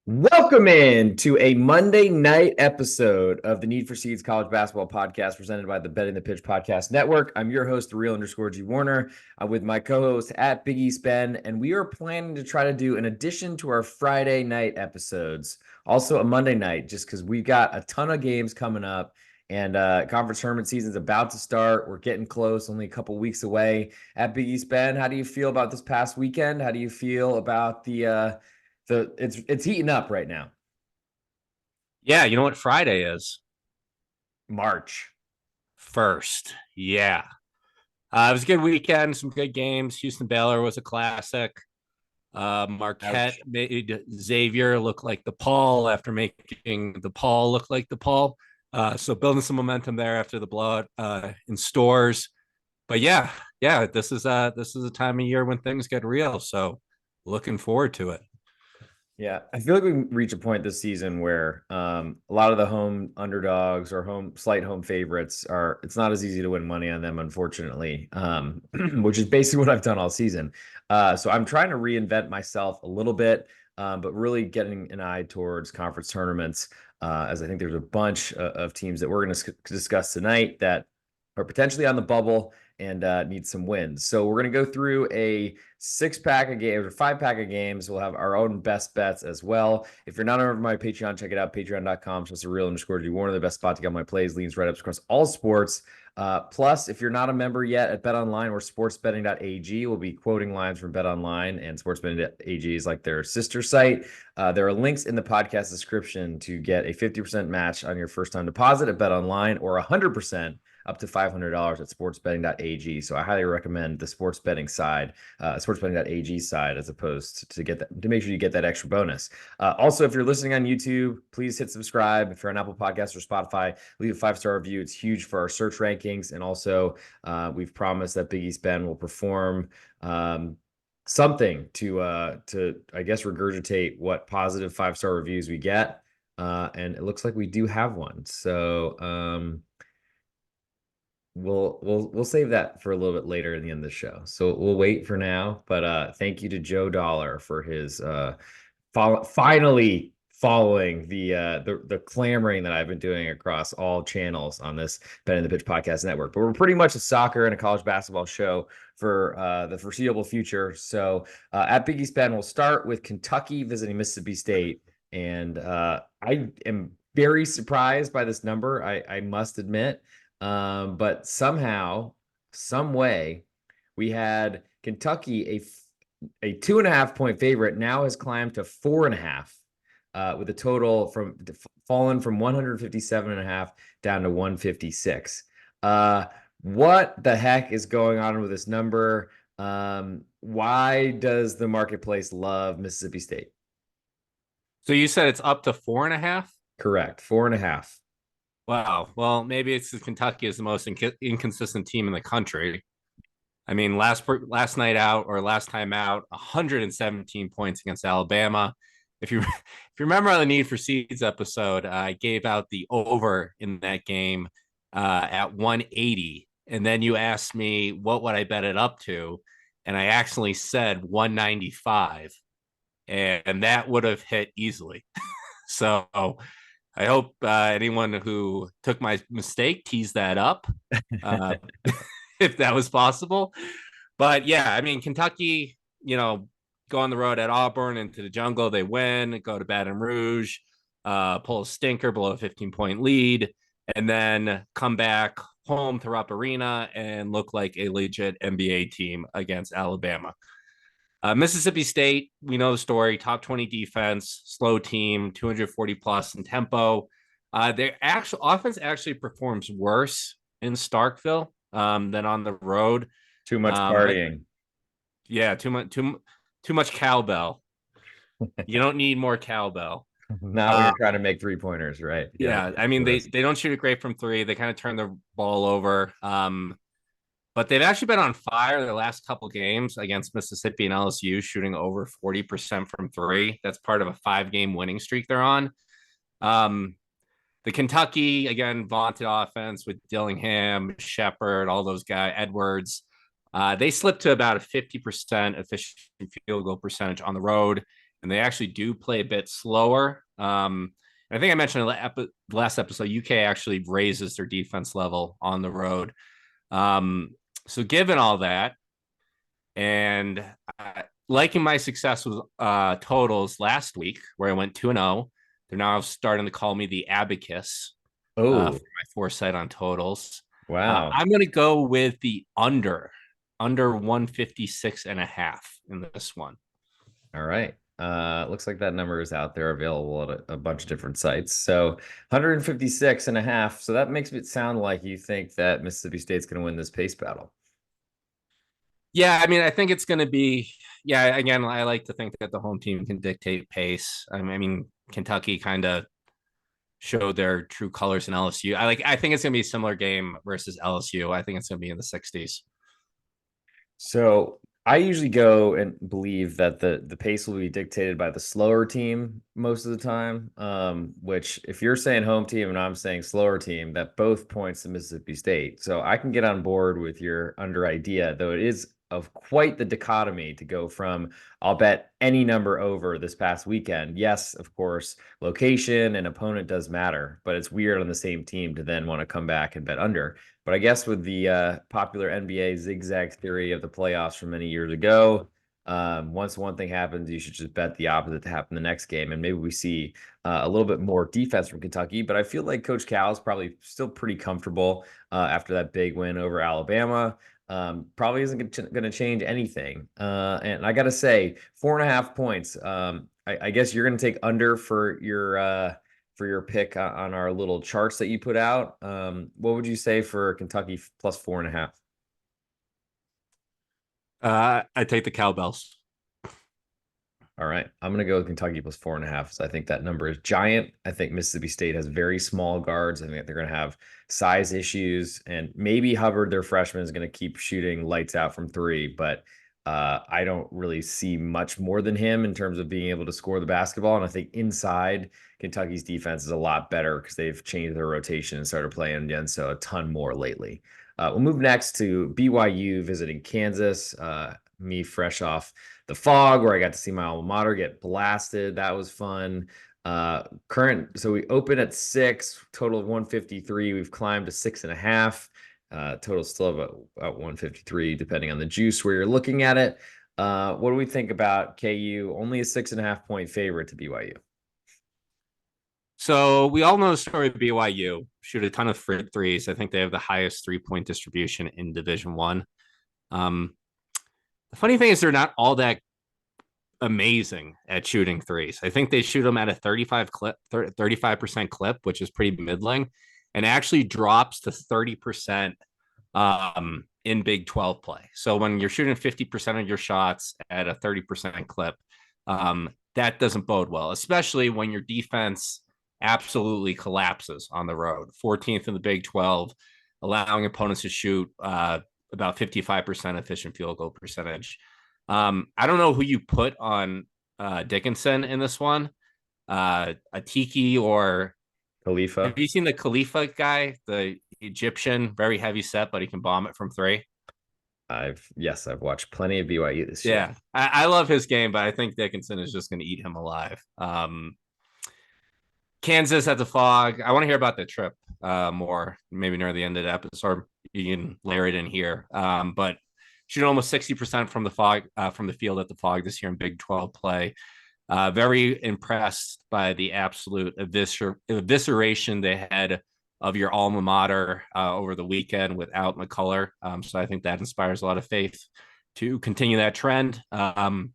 Welcome in to a Monday night episode of the Need for Seeds College Basketball Podcast presented by the Betting the Pitch Podcast Network. I'm your host, the real_G Warner. I'm with my co-host at Big East Ben, and we are planning to try to do an addition to our Friday night episodes, also a Monday night, just because we got a ton of games coming up. And conference tournament season is about to start. We're getting close, only a couple weeks away. At Big East Ben, how do you feel about this past weekend? How do you feel about it's heating up right now? Yeah, you know what Friday is? March. First. Yeah. It was a good weekend, some good games. Houston Baylor was a classic. Marquette Ouch. made Xavier look like the Paul after making the Paul look like the Paul. So building some momentum there after the blowout in stores. But yeah, this is a time of year when things get real. So looking forward to it. Yeah, I feel like we reach a point this season where a lot of the home underdogs or slight home favorites it's not as easy to win money on them, unfortunately, which is basically what I've done all season. So I'm trying to reinvent myself a little bit, but really getting an eye towards conference tournaments, as I think there's a bunch of teams that we're going to discuss tonight that are potentially on the bubble and need some wins. So we're going to go through a 6-pack of games or 5-pack of games. We'll have our own best bets as well. If you're not over my Patreon, check it out, patreon.com. So it's a real_G Warner, the best spot to get my plays, leans, write-ups across all sports. Plus, if you're not a member yet at BetOnline or Sportsbetting.ag, we'll be quoting lines from BetOnline, and Sportsbetting.ag is like their sister site. There are links in the podcast description to get a 50% match on your first time deposit at BetOnline or 100% up to $500 at sportsbetting.ag. So I highly recommend the sports betting side, sportsbetting.ag side, as opposed to get that, to make sure you get that extra bonus. Also, if you're listening on YouTube, please hit subscribe. If you're on Apple Podcasts or Spotify, leave a 5-star review. It's huge for our search rankings. And also, we've promised that Big East Ben will perform something to I guess regurgitate what positive 5-star reviews we get. And it looks like we do have one. So we'll save that for a little bit later in the end of the show. So we'll wait for now. But thank you to Joe Dollar for his finally following the clamoring that I've been doing across all channels on this Betting the Pitch Podcast Network. But we're pretty much a soccer and a college basketball show for the foreseeable future. So at Big East Ben, we'll start with Kentucky visiting Mississippi State. And I am very surprised by this number, I must admit. But somehow, some way, we had Kentucky, a 2.5-point favorite, now has climbed to 4.5, with a total fallen from 157.5 down to 156. What the heck is going on with this number? Why does the marketplace love Mississippi State? So you said it's up to 4.5? Correct, 4.5. Wow. Well, maybe it's because Kentucky is the most inconsistent team in the country. I mean, last night out or last time out, 117 points against Alabama. If you remember on the Need for Seeds episode, I gave out the over in that game at 180, and then you asked me what would I bet it up to, and I accidentally said 195, and that would have hit easily. So I hope anyone who took my mistake teased that up, if that was possible. But yeah, I mean, Kentucky, go on the road at Auburn into the jungle, they win, go to Baton Rouge, pull a stinker, blow a 15-point lead, and then come back home to Rupp Arena and look like a legit NBA team against Alabama. Mississippi State, we know the story, top 20 defense, slow team, 240 plus in tempo. Their actual offense actually performs worse in Starkville than on the road. Too much partying. Yeah, too much cowbell. You don't need more cowbell. Not when you're trying to make 3-pointers, right? Yeah, I mean, they don't shoot it great from three. They kind of turn the ball over. But they've actually been on fire the last couple games against Mississippi and LSU, shooting over 40% from three. That's part of a 5-game winning streak they're on. The Kentucky, again, vaunted offense with Dillingham, Shepard, all those guys, Edwards. They slipped to about a 50% efficient field goal percentage on the road. and they actually do play a bit slower. I think I mentioned in the last episode, UK actually raises their defense level on the road. So given all that, and liking my success with totals last week, where I went 2-0, they're now starting to call me the abacus for Oh, my foresight on totals. wow. I'm going to go with the under 156 and a half in this one. All right. Looks like that number is out there available at a bunch of different sites. So 156 and a half. So that makes it sound like you think that Mississippi State's going to win this pace battle. Yeah, I mean, I think it's going to be. Yeah, again, I like to think that the home team can dictate pace. I mean Kentucky kind of showed their true colors in LSU. I think it's going to be a similar game versus LSU. I think it's going to be in the 60s. So I usually go and believe that the pace will be dictated by the slower team most of the time. Which if you're saying home team and I'm saying slower team, that both points to Mississippi State. So I can get on board with your under idea, though it is of quite the dichotomy to go from I'll bet any number over this past weekend. Yes, of course, location and opponent does matter, but it's weird on the same team to then want to come back and bet under. But I guess with the popular NBA zigzag theory of the playoffs from many years ago, once one thing happens, you should just bet the opposite to happen the next game. And maybe we see a little bit more defense from Kentucky. But I feel like Coach Cal is probably still pretty comfortable after that big win over Alabama. Probably isn't going to change anything. And I got to say, 4.5 points. I guess you're going to take under for your pick on our little charts that you put out. What would you say for Kentucky plus 4.5? I take the cowbells. All right. I'm going to go with Kentucky plus 4.5. So I think that number is giant. I think Mississippi State has very small guards. I think they're going to have size issues. And maybe Hubbard, their freshman, is going to keep shooting lights out from three. But I don't really see much more than him in terms of being able to score the basketball. And I think inside, Kentucky's defense is a lot better because they've changed their rotation and started playing Yenso a ton more lately. We'll move next to BYU visiting Kansas. Me fresh off the fog where I got to see my alma mater get blasted. That was fun. So we open at 6, total of 153. We've climbed to 6.5. Total still about 153, depending on the juice where you're looking at it. What do we think about KU? Only a 6.5 point favorite to BYU. So we all know the story of BYU. Shoot a ton of threes. I think they have the highest 3-point distribution in Division One. The funny thing is they're not all that amazing at shooting threes. I think they shoot them at a 35% clip, which is pretty middling, and actually drops to 30% in Big 12 play. So when you're shooting 50% of your shots at a 30% clip, that doesn't bode well, especially when your defense absolutely collapses on the road. 14th in the Big 12, allowing opponents to shoot about 55% efficient field goal percentage. I don't know who you put on Dickinson in this one, a Tiki or Khalifa. have you seen the Khalifa guy, the Egyptian, very heavy set, but he can bomb it from three? I've watched plenty of BYU this year. Yeah, I love his game, but I think Dickinson is just going to eat him alive. Kansas at the Fog. I want to hear about the trip more, maybe near the end of the episode. You can layer it in here. But shooting almost 60% from the Fog, from the field at the Fog this year in Big 12 play. Very impressed by the absolute evisceration they had of your alma mater over the weekend without McCullough. So I think that inspires a lot of faith to continue that trend. So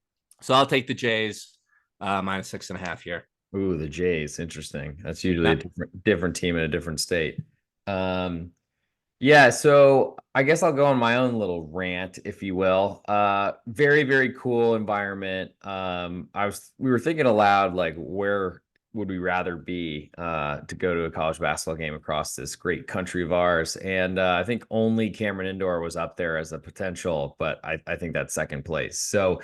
I'll take the Jays minus 6.5 here. Ooh, the Jays. Interesting. That's usually a different team in a different state. Yeah, so I guess I'll go on my own little rant, if you will. Very, very cool environment. We were thinking aloud, like, where would we rather be to go to a college basketball game across this great country of ours? And I think only Cameron Indoor was up there as a potential, but I think that's second place. So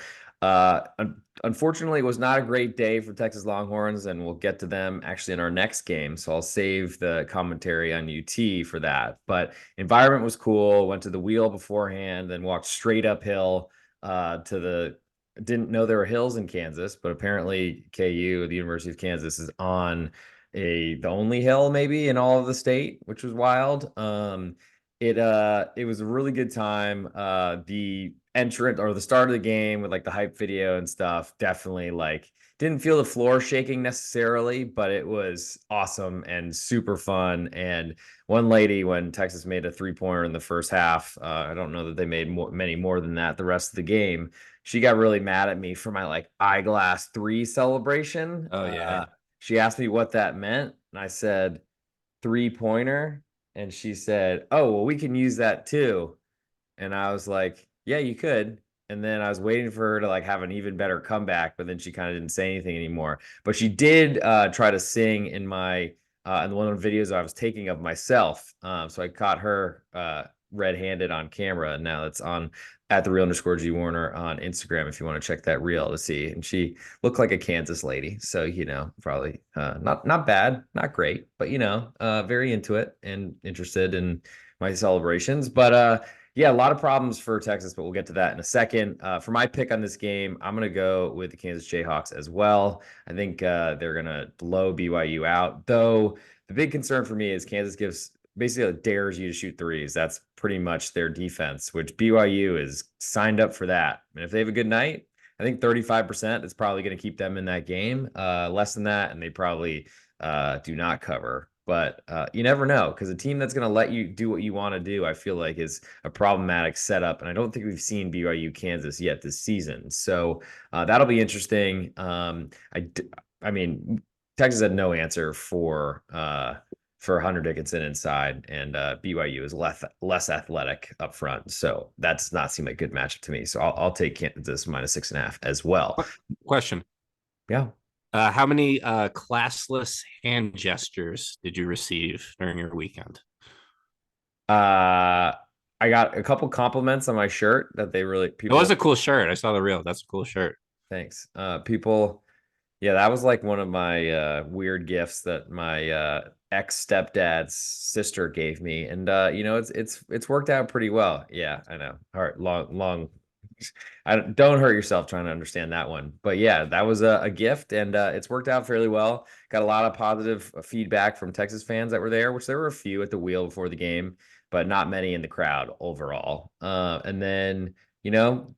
unfortunately, it was not a great day for Texas Longhorns, and we'll get to them actually in our next game. So I'll save the commentary on UT for that. But environment was cool. Went to the wheel beforehand, then walked straight uphill to the didn't know there were hills in Kansas, but apparently KU, the University of Kansas, is on the only hill maybe in all of the state, which was wild. It was a really good time. The entrant or the start of the game with like the hype video and stuff, definitely like didn't feel the floor shaking necessarily, but it was awesome and super fun. And one lady, when Texas made a 3-pointer in the first half, I don't know that they made many more than that the rest of the game. She got really mad at me for my like eyeglass three celebration. Oh yeah. She asked me what that meant, and I said 3-pointer, and she said, "Oh, well, we can use that too." And I was like, yeah, you could. And then I was waiting for her to like have an even better comeback, but then she kind of didn't say anything anymore. But she did try to sing in one of the videos I was taking of myself. So I caught her red-handed on camera. And now it's on at the real_G Warner on Instagram if you want to check that reel to see. And she looked like a Kansas lady. So, probably not bad, not great, but very into it and interested in my celebrations. But yeah, a lot of problems for Texas, but we'll get to that in a second. For my pick on this game, I'm going to go with the Kansas Jayhawks as well. I think they're going to blow BYU out, though the big concern for me is Kansas gives basically dares you to shoot threes. That's pretty much their defense, which BYU is signed up for that. And if they have a good night, I think 35% is probably going to keep them in that game. Less than that, and they probably do not cover. But you never know, because a team that's going to let you do what you want to do, I feel like, is a problematic setup. And I don't think we've seen BYU Kansas yet this season. So that'll be interesting. I mean, Texas had no answer for Hunter Dickinson inside, and BYU is less athletic up front. So that does not seem like a good matchup to me. So I'll take Kansas -6.5 as well. Question. Yeah. How many classless hand gestures did you receive during your weekend? I got a couple compliments on my shirt that they really It was people a cool shirt. I saw the reel. That's a cool shirt. thanks. People Yeah, that was like one of my weird gifts that my ex stepdad's sister gave me, and it's worked out pretty well. Yeah, I know. Hard, long. I don't hurt yourself trying to understand that one, but yeah, that was a gift, and it's worked out fairly well. Got a lot of positive feedback from Texas fans that were there, which there were a few at the wheel before the game, but not many in the crowd overall. And then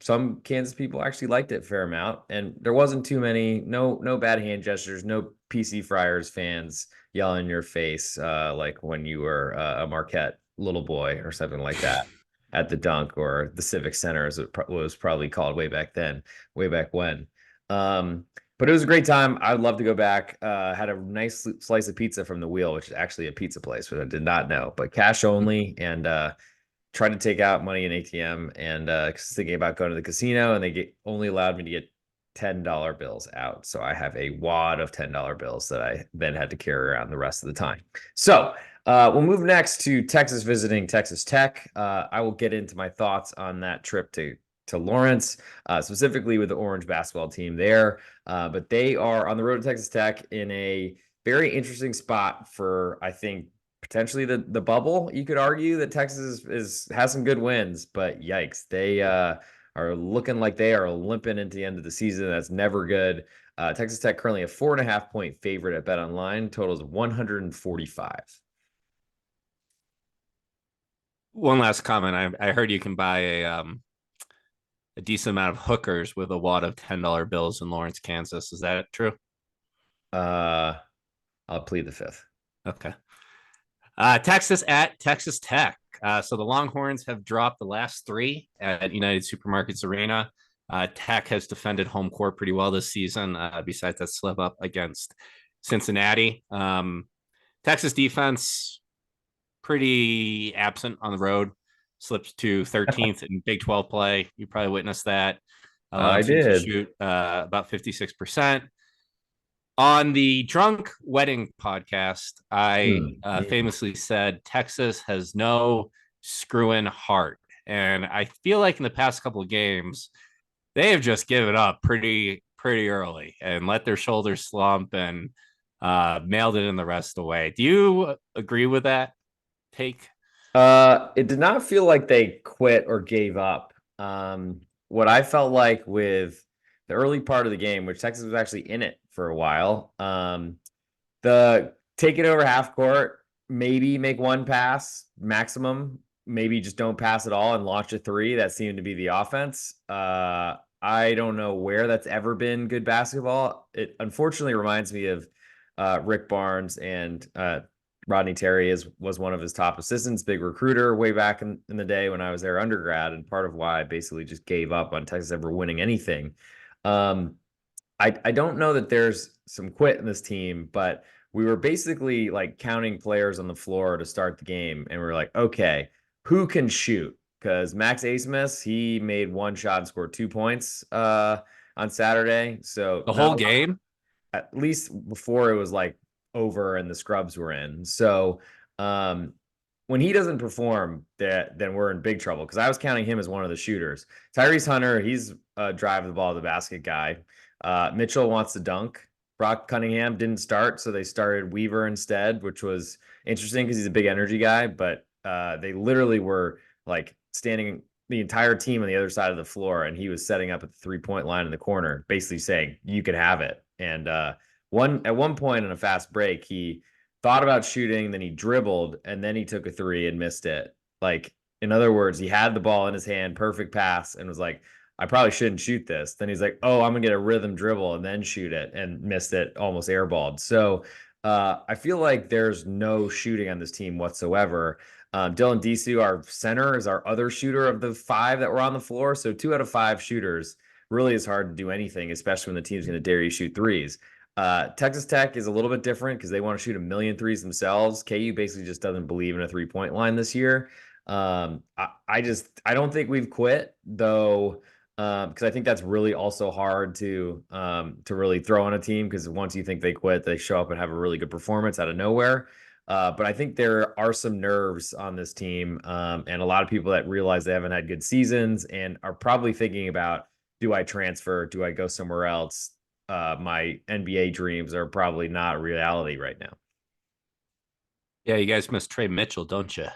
some Kansas people actually liked it a fair amount, and there wasn't too many, no bad hand gestures, no PC Friars fans yelling in your face like when you were a Marquette little boy or something like that at the dunk or the Civic Center, as it was probably called way back then, way back when. Um, but it was a great time. I'd love to go back. Had a nice slice of pizza from the Wheel, which is actually a pizza place, which I did not know, but cash only, and tried to take out money in ATM, and thinking about going to the casino, and they only allowed me to get $10 bills out. So I have a wad of $10 bills that I then had to carry around the rest of the time. So we'll move next to Texas visiting Texas Tech. I will get into my thoughts on that trip to Lawrence, specifically with the Orange basketball team there. But they are on the road to Texas Tech in a very interesting spot for, I think, potentially the bubble. You could argue that Texas has some good wins, but yikes, they are looking like they are limping into the end of the season. That's never good. Texas Tech currently a 4.5-point favorite at Bet Online. Totals 145. One last comment. I heard you can buy a decent amount of hookers with a wad of $10 bills in Lawrence, Kansas. Is that true? Uh, I'll plead the fifth. Okay. Texas at Texas Tech. So the Longhorns have dropped the last three at United Supermarkets Arena. Tech has defended home court pretty well this season, besides that slip up against Cincinnati. Texas defense, pretty absent on the road, slipped to 13th in Big 12 play. You probably witnessed that. I Allowed teams to did. shoot about 56%. On the Drunk Wedding podcast, I famously said Texas has no screw-in heart. And I feel like in the past couple of games, they have just given up pretty early and let their shoulders slump and mailed it in the rest of the way. Do you agree with that take? It did not feel like they quit or gave up. What I felt like with the early part of the game, which Texas was actually in it for a while. The take it over half court, maybe make one pass maximum, maybe just don't pass at all and launch a three. That seemed to be the offense. I don't know where that's ever been good basketball. It unfortunately reminds me of Rick Barnes and Rodney Terry was one of his top assistants, big recruiter way back in the day when I was there undergrad, and part of why I basically just gave up on Texas ever winning anything. Um, I don't know that there's some quit in this team, but we were basically like counting players on the floor to start the game, and we are like, okay, who can shoot? Because Max Asmus, he made one shot and scored 2 points on Saturday. So The not whole a lot, game. at least before it was like over and the scrubs were in. So um, when he doesn't perform, then we're in big trouble because I was counting him as one of the shooters. Tyrese Hunter, he's a drive the ball to the basket guy. Mitchell wants to dunk. Brock Cunningham didn't start, so they started Weaver instead, which was interesting because he's a big energy guy. But they literally were like standing the entire team on the other side of the floor, and he was setting up at the 3-point line in the corner, basically saying, "You can have it." And at one point in a fast break, he thought about shooting, then he dribbled, and then he took a three and missed it. Like, in other words, he had the ball in his hand, perfect pass, and was like, I probably shouldn't shoot this. Then he's like, oh, I'm gonna get a rhythm dribble and then shoot it, and missed it, almost airballed. So I feel like there's no shooting on this team whatsoever. Dylan Disu, our center, is our other shooter of the five that were on the floor. So 2 out of 5 shooters really is hard to do anything, especially when the team's going to dare you shoot threes. Texas Tech is a little bit different because they want to shoot a million threes themselves. KU basically just doesn't believe in a 3-point line this year. I don't think we've quit though, because I think that's really also hard to really throw on a team because once you think they quit, they show up and have a really good performance out of nowhere. But I think there are some nerves on this team, and a lot of people that realize they haven't had good seasons and are probably thinking about, do I transfer? Do I go somewhere else? My NBA dreams are probably not reality right now. Yeah, you guys miss Trey Mitchell, don't you?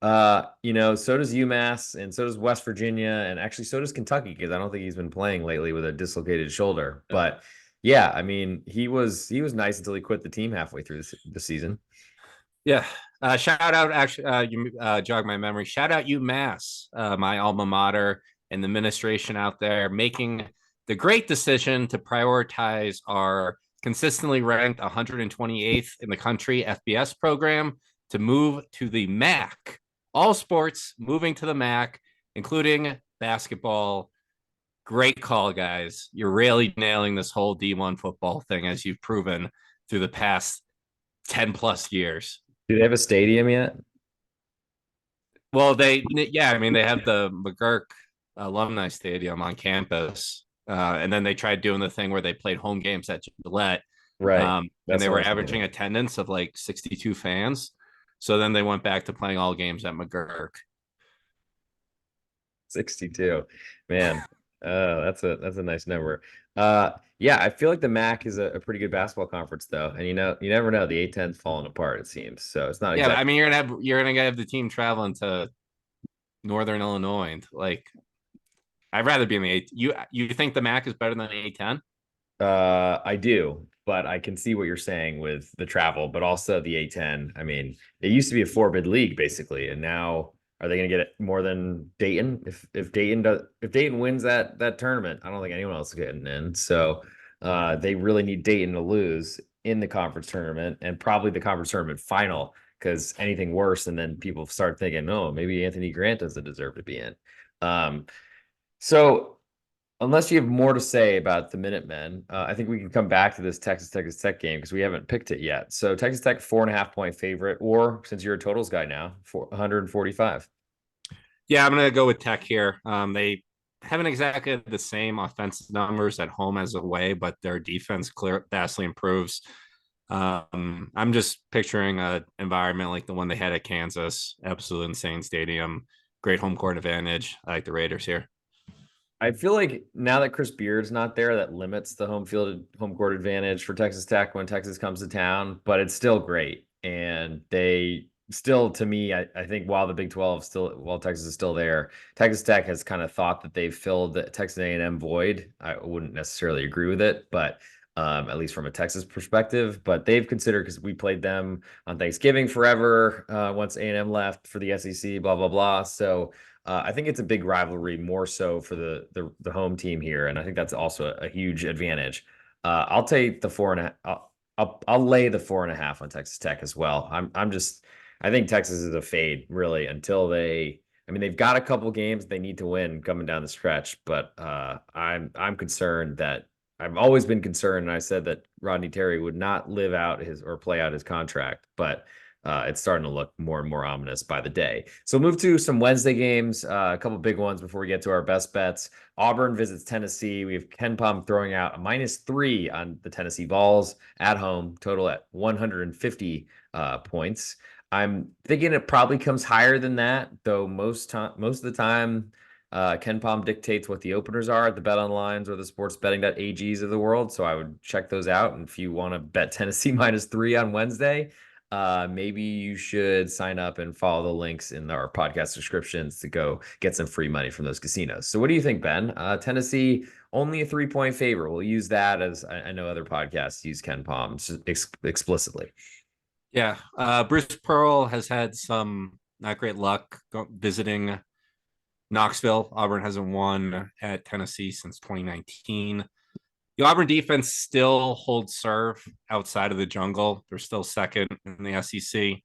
So does UMass and so does West Virginia, and actually so does Kentucky because I don't think he's been playing lately with a dislocated shoulder. But yeah, I mean, he was nice until he quit the team halfway through the season. Yeah. Shout out, actually, you jog my memory. Shout out UMass, my alma mater, and the administration out there making the great decision to prioritize our consistently ranked 128th in the country FBS program to move to the MAC. All sports moving to the MAC, including basketball. Great call, guys. You're really nailing this whole D1 football thing, as you've proven through the past 10 plus years. Do they have a stadium yet? Well, yeah, I mean, they have the McGurk Alumni Stadium on campus. And then they tried doing the thing where they played home games at Gillette. Right. And That's they what I were was thinking averaging about. attendance of like 62 fans. So then they went back to playing all games at McGurk. 62. Man, that's a nice number. Yeah, I feel like the MAC is a pretty good basketball conference though. And you never know. The A10's falling apart, it seems. So it's not Yeah, I exactly. mean, you're gonna have the team traveling to Northern Illinois, and like I'd rather be in the A. You think the MAC is better than the A10? I do, but I can see what you're saying with the travel, but also the A10. I mean, it used to be a 4-bid league basically, and now are they going to get it more than Dayton? If Dayton wins that tournament, I don't think anyone else is getting in. So they really need Dayton to lose in the conference tournament and probably the conference tournament final because anything worse, and then people start thinking, oh, maybe Anthony Grant doesn't deserve to be in. Um, so unless you have more to say about the Minutemen, I think we can come back to this Texas Tech game because we haven't picked it yet. So Texas Tech 4.5-point favorite, or since you're a totals guy now, 145. Yeah, I'm gonna go with Tech here. They haven't exactly the same offensive numbers at home as away, but their defense vastly improves. I'm just picturing an environment like the one they had at Kansas. Absolute insane stadium, great home court advantage. I like the Raiders here. I feel like now that Chris Beard's not there, that limits the home court advantage for Texas Tech when Texas comes to town, but it's still great. And still to me, I think while the Big 12 still, while Texas is still there, Texas Tech has kind of thought that they've filled the Texas A&M void. I wouldn't necessarily agree with it, but at least from a Texas perspective. But they've considered, because we played them on Thanksgiving forever once A&M left for the SEC, blah blah blah. So I think it's a big rivalry, more so for the home team here, and I think that's also a huge advantage. I'll take the 4.5. I'll lay the 4.5 on Texas Tech as well. I'm just, I think Texas is a fade really until they. I mean, they've got a couple games they need to win coming down the stretch, but I'm concerned that I've always been concerned, and I said that Rodney Terry would not live out his or play out his contract, but it's starting to look more and more ominous by the day. So move to some Wednesday games, a couple big ones before we get to our best bets. Auburn visits Tennessee. We have Ken Pom throwing out a -3 on the Tennessee Vols at home, total at 150 points. I'm thinking it probably comes higher than that, though most of the time, Ken Pom dictates what the openers are at the Bet Onlines or the Sportsbetting.ags of the world. So I would check those out. And if you want to bet Tennessee -3 on Wednesday, maybe you should sign up and follow the links in our podcast descriptions to go get some free money from those casinos. So what do you think, Ben? Tennessee only a 3-point favorite. We'll use that as I know other podcasts use Ken Pom explicitly. Yeah, Bruce Pearl has had some not great luck visiting Knoxville. Auburn hasn't won at Tennessee since 2019. The Auburn defense still holds serve outside of the jungle. They're still second in the SEC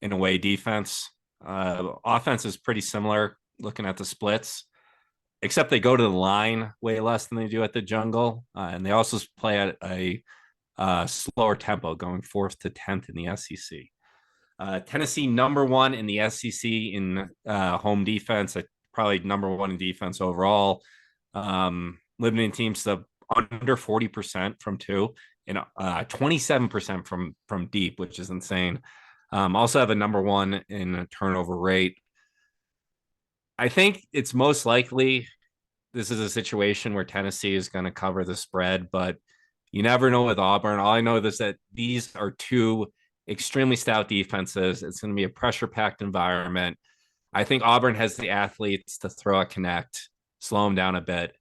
in away defense. Offense is pretty similar looking at the splits, except they go to the line way less than they do at the jungle. And they also play at a slower tempo, going 4th to 10th in the SEC. Tennessee number 1 in the SEC in home defense, probably number 1 in defense overall. Limiting teams to under 40% from 2 and 27% from deep, which is insane. Also have a number 1 in turnover rate. I think it's most likely this is a situation where Tennessee is going to cover the spread, but you never know with Auburn. All I know is that these are two extremely stout defenses. It's going to be a pressure-packed environment. I think Auburn has the athletes to throw a connect, slow them down a bit.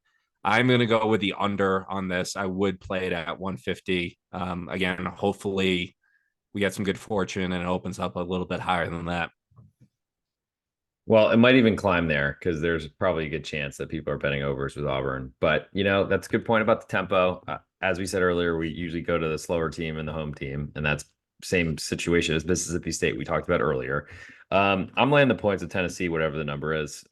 I'm going to go with the under on this. I would play it at 150. Again, hopefully we get some good fortune and it opens up a little bit higher than that. Well, it might even climb there because there's probably a good chance that people are betting overs with Auburn. But, that's a good point about the tempo. As we said earlier, we usually go to the slower team and the home team, and that's same situation as Mississippi State we talked about earlier. I'm laying the points of Tennessee, whatever the number is.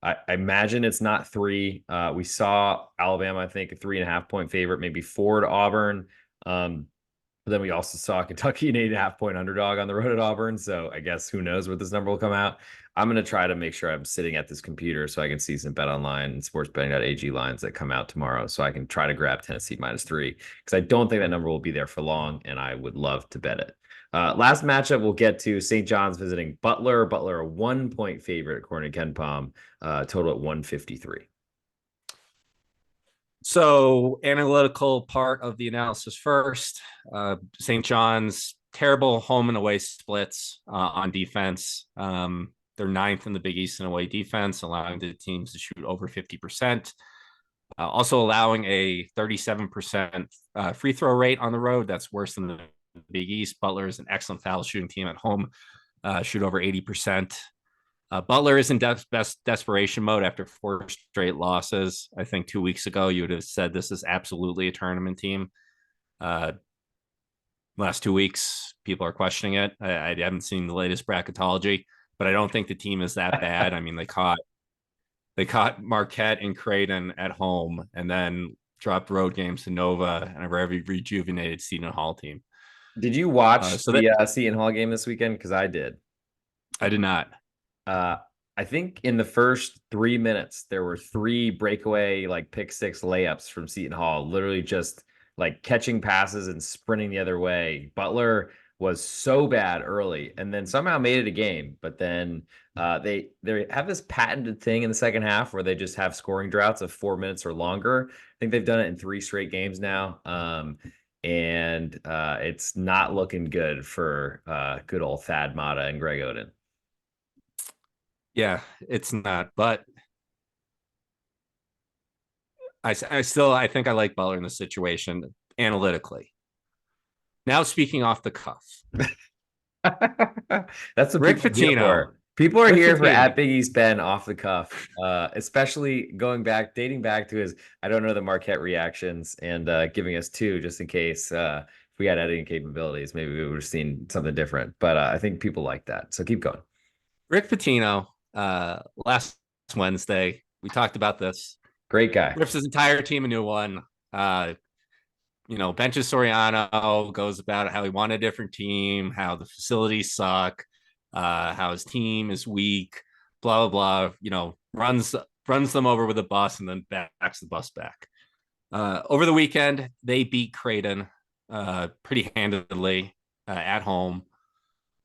I imagine it's not 3. We saw Alabama, I think, a 3.5-point favorite, maybe 4 to Auburn. But then we also saw Kentucky an 8.5-point underdog on the road at Auburn. So I guess who knows what this number will come out. I'm going to try to make sure I'm sitting at this computer so I can see some Bet Online and Sportsbetting.ag lines that come out tomorrow. So I can try to grab Tennessee -3 because I don't think that number will be there for long, and I would love to bet it. Last matchup we'll get to St. John's visiting Butler. Butler, a 1-point favorite according to Ken Pom, total at 153. So, analytical part of the analysis first. St. John's, terrible home and away splits on defense. They're 9th in the Big East in away defense, allowing the teams to shoot over 50%. Also allowing a 37% free throw rate on the road. That's worse than the Big East. Butler is an excellent foul shooting team at home, shoot over 80%. Butler is in best desperation mode after 4 straight losses. I think 2 weeks ago you would have said this is absolutely a tournament team. Last 2 weeks, people are questioning it. I haven't seen the latest bracketology, but I don't think the team is that bad. I mean, they caught Marquette and Creighton at home, and then dropped road games to Nova and a very rejuvenated Seton Hall team. Did you watch the Seton Hall game this weekend? Because I did. I did not. I think in the first 3 minutes, there were 3 breakaway, like pick 6 layups from Seton Hall, literally just like catching passes and sprinting the other way. Butler was so bad early and then somehow made it a game. But then they have this patented thing in the second half where they just have scoring droughts of 4 minutes or longer. I think they've done it in 3 straight games now. and it's not looking good for good old Thad Matta and Greg Oden. Yeah, it's not. But I think I like Butler in the situation analytically. Now speaking off the cuff, That's what Rick people are here Pitino. for. People are Rick here for Pitino. at Big East Ben off the cuff, especially dating back to his, I don't know, the Marquette reactions and giving us two just in case if we had editing capabilities, maybe we would have seen something different. But I think people like that. So keep going. Rick Pitino. Last Wednesday we talked about this. Great guy. Rips his entire team a new one. Uh, benches Soriano, goes about how he wanted a different team, how the facilities suck, how his team is weak, blah blah blah. Runs them over with a bus and then backs the bus back. Over the weekend, they beat Creighton pretty handedly at home,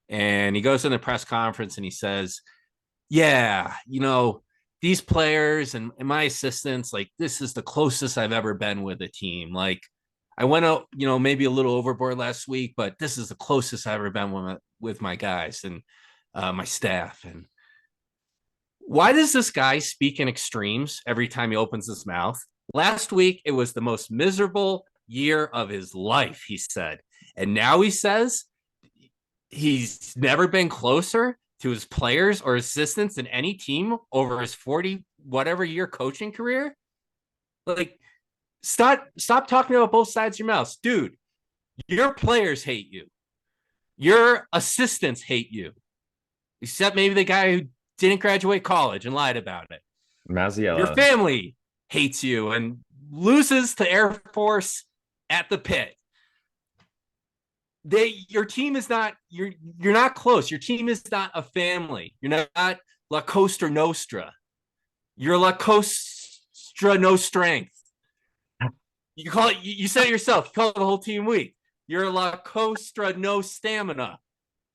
and he goes in the press conference and he says, "Yeah, these players and my assistants, like this is the closest I've ever been with a team. Like I went out, maybe a little overboard last week, but this is the closest I've ever been with my guys and my staff. And why does this guy speak in extremes every time he opens his mouth? Last week, it was the most miserable year of his life, he said. And now he says he's never been closer to his players or assistants in any team over his 40 whatever year coaching career. Like, stop talking about both sides of your mouth. Dude, your players hate you. Your assistants hate you. Except maybe the guy who didn't graduate college and lied about it. Your Mazziella. family hates you and loses to Air Force at the pit. Your team is not you're not close. Your team is not a family. You're not La Costa Nostra. You're La Costa No Strength. You call it. You said it yourself. You call the whole team weak. You're La Costa No Stamina.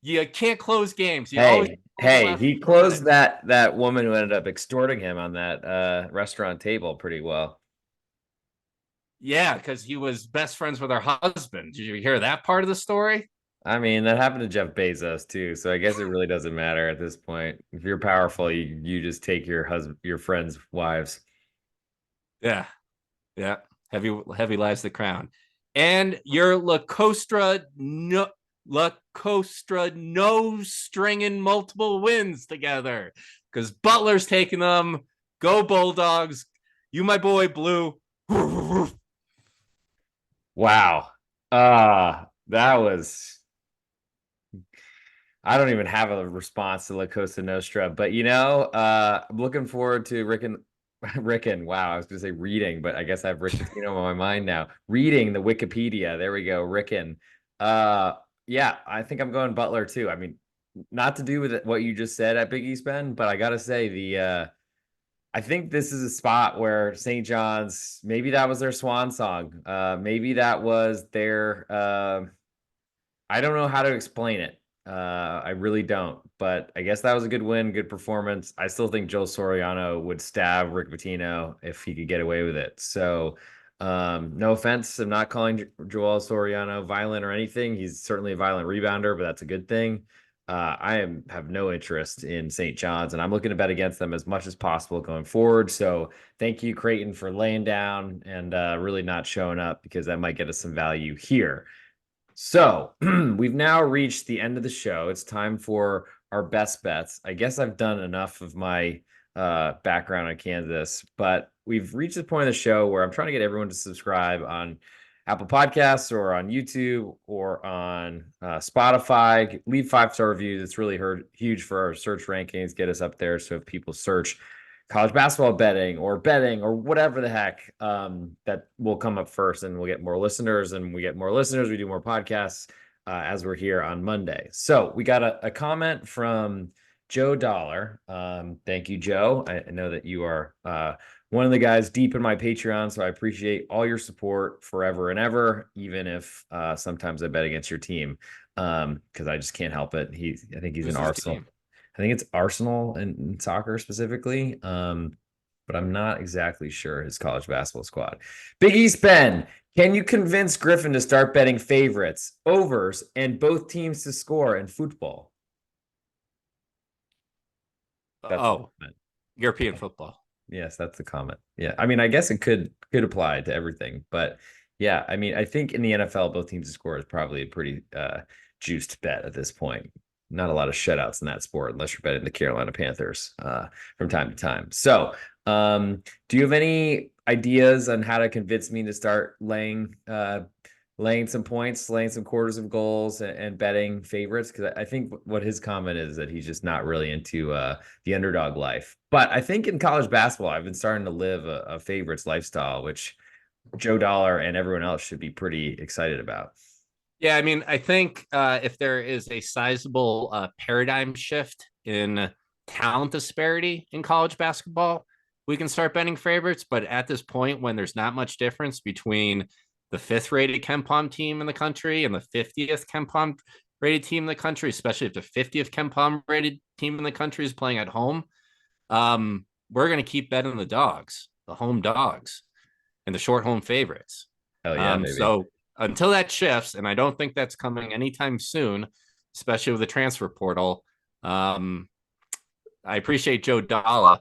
You can't close games. You always Hey, last he 4 minutes. closed that woman who ended up extorting him on that restaurant table pretty well. Yeah, because he was best friends with her husband. Did you hear that part of the story? I mean, that happened to Jeff Bezos too, so I guess it really doesn't matter at this point. If you're powerful, you just take your friends' wives. Yeah, yeah. Heavy lies the crown. And your La Costa no stringing multiple wins together because Butler's taking them. Go Bulldogs! You my boy Blue. Wow. That was I don't even have a response to La Costa Nostra, but I'm looking forward to Rickon. Wow, I was gonna say reading, but I guess I have Rick Pitino on my mind now. Reading the Wikipedia. There we go, Rickon. Uh, yeah, I think I'm going Butler too. I mean, not to do with what you just said at Big East Ben, but I gotta say I think this is a spot where St. John's, maybe that was their swan song. Maybe that was their I don't know how to explain it. I really don't, but I guess that was a good win, good performance. I still think Joe Soriano would stab Rick Pitino if he could get away with it. So, no offense, I'm not calling Joel Soriano violent or anything. He's certainly a violent rebounder, but that's a good thing. Have no interest in St. John's, and I'm looking to bet against them as much as possible going forward. So, thank you, Creighton, for laying down and really not showing up because that might get us some value here. So we've now reached the end of the show. It's time for our best bets. I guess I've done enough of my background on Kansas, but we've reached the point of the show where I'm trying to get everyone to subscribe on Apple Podcasts or on YouTube or on Spotify. Leave 5-star reviews. It's really huge for our search rankings. Get us up there. So if people search college basketball betting or whatever the heck, that will come up first and we'll get more listeners, and we get more listeners, we do more podcasts as we're here on Monday. So we got a comment from Joe Dollar. Thank you, Joe. I know that you are one of the guys deep in my Patreon, so I appreciate all your support forever and ever, even if sometimes I bet against your team because I just can't help it. I think he's Who's an his Arsenal. team? I think it's Arsenal and soccer specifically, but I'm not exactly sure his college basketball squad. Big East Ben, Can you convince Griffin to start betting favorites, overs, and both teams to score in football? That's the Oh, comment. European football. Yes, that's the comment. Yeah. I mean, I guess it could apply to everything, but yeah, I mean, I think in the NFL, both teams to score is probably a pretty juiced bet at this point. Not a lot of shutouts in that sport unless you're betting the Carolina Panthers from time to time. So, do you have any ideas on how to convince me to start laying some points, laying some quarters of goals, and betting favorites? Because I think what his comment is that he's just not really into the underdog life. But I think in college basketball, I've been starting to live a favorites lifestyle, which Joe Dollar and everyone else should be pretty excited about. Yeah, I mean, I think if there is a sizable paradigm shift in talent disparity in college basketball, we can start betting favorites. But at this point, when there's not much difference between the fifth rated KenPom team in the country and the 50th KenPom rated team in the country, especially if the 50th KenPom rated team in the country is playing at home, we're going to keep betting the dogs, the home dogs, and the short home favorites. Oh yeah, baby. So until that shifts, and I don't think that's coming anytime soon, especially with the transfer portal. I appreciate Joe Dalla,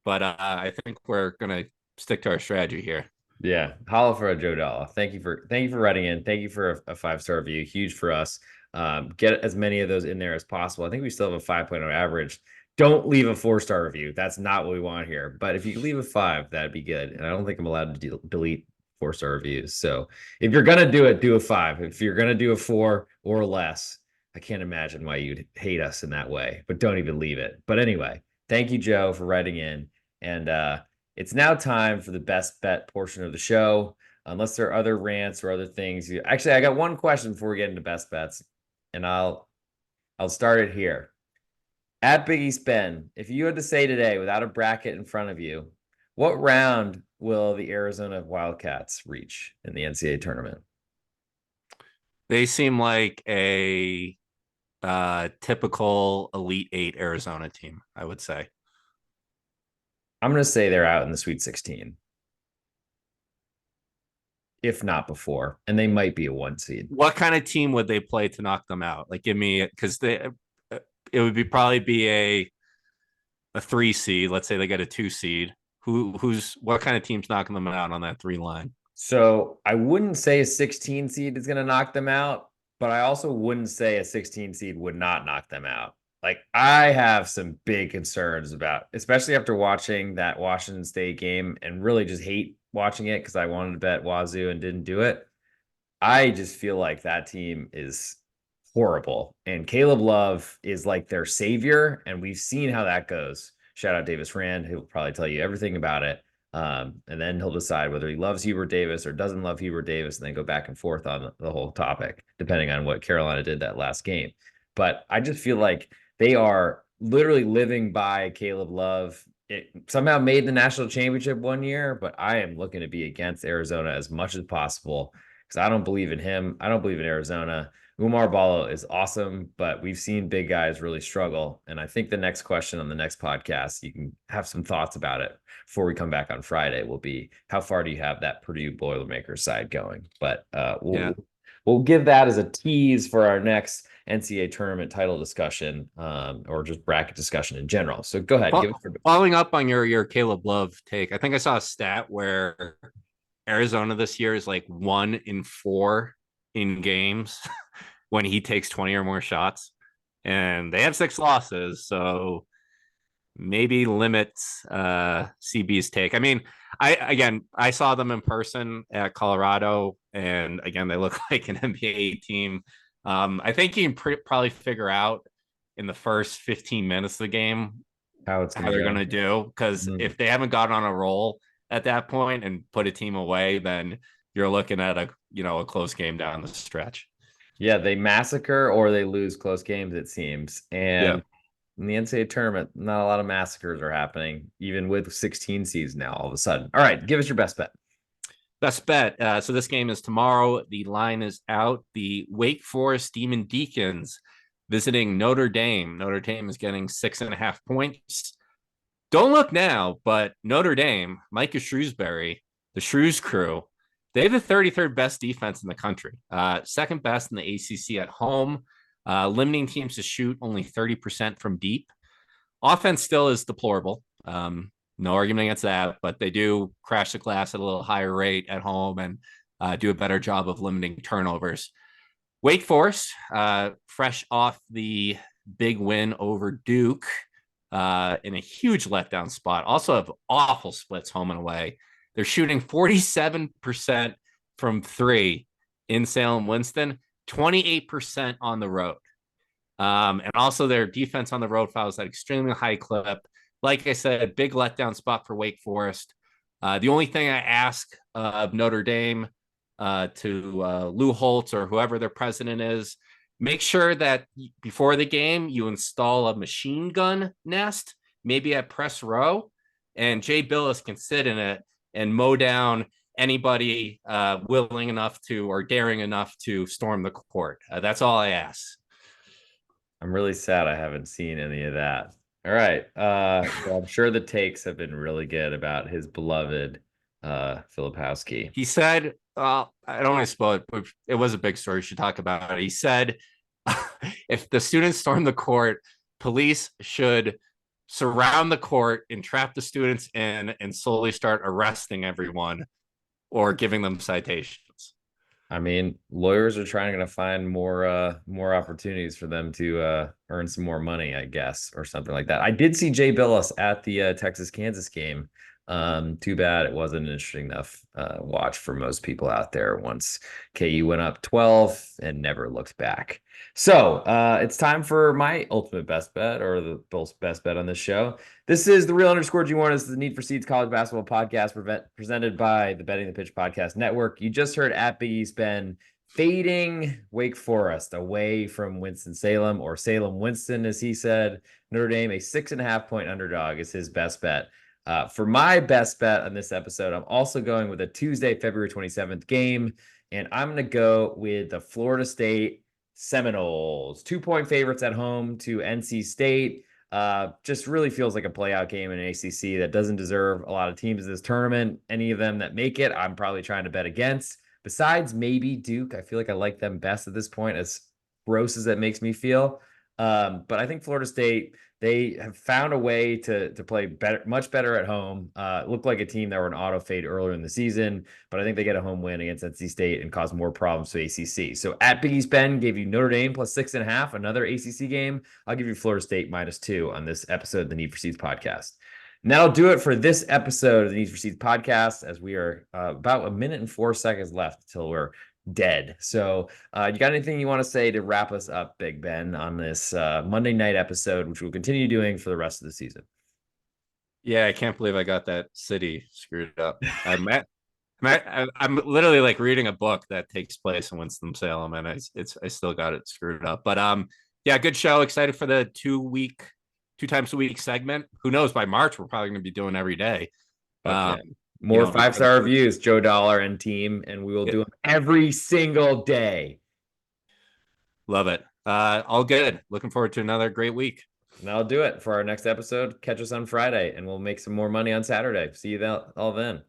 but I think we're gonna stick to our strategy here. Yeah, holla for a Joe Dalla. Thank you for writing in. Thank you for a 5-star review. Huge for us. Get as many of those in there as possible. I think we still have a 5.0 average. Don't leave a 4-star review. That's not what we want here. But if you leave a 5, that'd be good. And I don't think I'm allowed to delete 4-star reviews. So if you're gonna do it, do a 5. If you're gonna do a 4 or less, I can't imagine why you'd hate us in that way. But don't even leave it. But anyway, thank you, Joe, for writing in. And it's now time for the best bet portion of the show. Unless there are other rants or other things. Actually, I got one question before we get into best bets, and I'll start it here. At Big East Ben, if you had to say today, without a bracket in front of you, what round will the Arizona Wildcats reach in the NCAA tournament? They seem like a typical Elite Eight Arizona team, I would say. I'm going to say they're out in the Sweet 16, if not before, and they might be a 1 seed. What kind of team would they play to knock them out? Like, give me because it would be probably be a 3 seed. Let's say they get a 2 seed. Who's what kind of team's knocking them out on that 3 line? So I wouldn't say a 16 seed is going to knock them out, but I also wouldn't say a 16 seed would not knock them out. Like I have some big concerns about, especially after watching that Washington State game and really just hate watching it because I wanted to bet Wazoo and didn't do it. I just feel like that team is horrible. And Caleb Love is like their savior. And we've seen how that goes. Shout out Davis Rand, who'll probably tell you everything about it. And then he'll decide whether he loves Hubert Davis or doesn't love Hubert Davis, and then go back and forth on the whole topic, depending on what Carolina did that last game. But I just feel like they are literally living by Caleb Love. It somehow made the national championship one year, but I am looking to be against Arizona as much as possible because I don't believe in him. I don't believe in Arizona. Umar Ballo is awesome, but we've seen big guys really struggle. And I think the next question on the next podcast, you can have some thoughts about it before we come back on Friday, will be how far do you have that Purdue Boilermakers side going? But Yeah. we'll give that as a tease for our next NCAA tournament title discussion, or just bracket discussion in general. So go ahead. Following up on your Caleb Love take, I think I saw a stat where Arizona this year is like 1 in 4 in games when he takes 20 or more shots, and they have 6 losses. So maybe limits CB's take. I mean, I saw them in person at Colorado, and again, they look like an NBA team. I think you can probably figure out in the first 15 minutes of the game how they're going to do, because if they haven't gotten on a roll at that point and put a team away, then you're looking at a close game down the stretch. Yeah, they massacre or they lose close games, it seems. And in the NCAA tournament, not a lot of massacres are happening, even with 16 seeds now all of a sudden. All right, give us your best bet. Best bet. So this game is tomorrow. The line is out. The Wake Forest Demon Deacons visiting Notre Dame. Notre Dame is getting 6.5 points. Don't look now, but Notre Dame, Micah Shrewsbury, the Shrews crew, They have the 33rd best defense in the country, second best in the ACC at home, limiting teams to shoot only 30% from deep. Offense still is deplorable. No argument against that, but they do crash the glass at a little higher rate at home and do a better job of limiting turnovers. Wake Forest, fresh off the big win over Duke in a huge letdown spot, also have awful splits home and away. They're shooting 47% from three in Salem Winston, 28% on the road. And also their defense on the road fouls at extremely high clip. Like I said, big letdown spot for Wake Forest. The only thing I ask of Notre Dame to Lou Holtz or whoever their president is, make sure that before the game you install a machine gun nest, maybe at press row, and Jay Billis can sit in it and mow down anybody willing enough to or daring enough to storm the court. That's all I ask. I'm really sad I haven't seen any of that. All right. Well, I'm sure the takes have been really good about his beloved Filipowski. He said, I don't want to spoil it, but it was a big story. We should talk about it. He said, if the students storm the court, police should surround the court, entrap the students in, and slowly start arresting everyone or giving them citations. I mean, lawyers are trying to find more opportunities for them to earn some more money, I guess, or something like that. I did see Jay Billis at the Texas Kansas game. Too bad it wasn't an interesting enough watch for most people out there once KU went up 12 and never looked back. So it's time for my ultimate best bet, or the Bill's best bet on this show. This is the real underscore G1. This is the Need for Seeds college basketball podcast presented by the Betting the Pitch podcast network. You just heard at Big East Ben fading Wake Forest away from Winston-Salem, or Salem-Winston, as he said. Notre Dame, a 6.5-point underdog, is his best bet. For my best bet on this episode, I'm also going with a Tuesday, February 27th game, and I'm going to go with the Florida State Seminoles. 2-point favorites at home to NC State. Just really feels like a playout game in an ACC that doesn't deserve a lot of teams in this tournament. Any of them that make it, I'm probably trying to bet against. Besides maybe Duke, I feel like I like them best at this point, as gross as that makes me feel. But I think Florida State, they have found a way to play better, much better at home. Looked like a team that were an auto fade earlier in the season, but I think they get a home win against NC State and cause more problems to ACC. So at Big East Ben gave you Notre Dame plus 6.5, another ACC game. I'll give you Florida State -2 on this episode of the Need for Seeds podcast. And that'll do it for this episode of the Need for Seeds podcast, as we are about 1 minute and 4 seconds left until we're dead. So you got anything you want to say to wrap us up, Big Ben, on this Monday night episode, which we'll continue doing for the rest of the season? Yeah, I can't believe I got that city screwed up. I'm literally like reading a book that takes place in Winston-Salem, and I still got it screwed up. But yeah, good show. Excited for the 2 times a week segment. Who knows? By March, we're probably going to be doing every day. More 5-star reviews, Joe Dollar and team, and we will do them every single day. Love it. All good. Looking forward to another great week. And that'll do it for our next episode. Catch us on Friday, and we'll make some more money on Saturday. See you all then.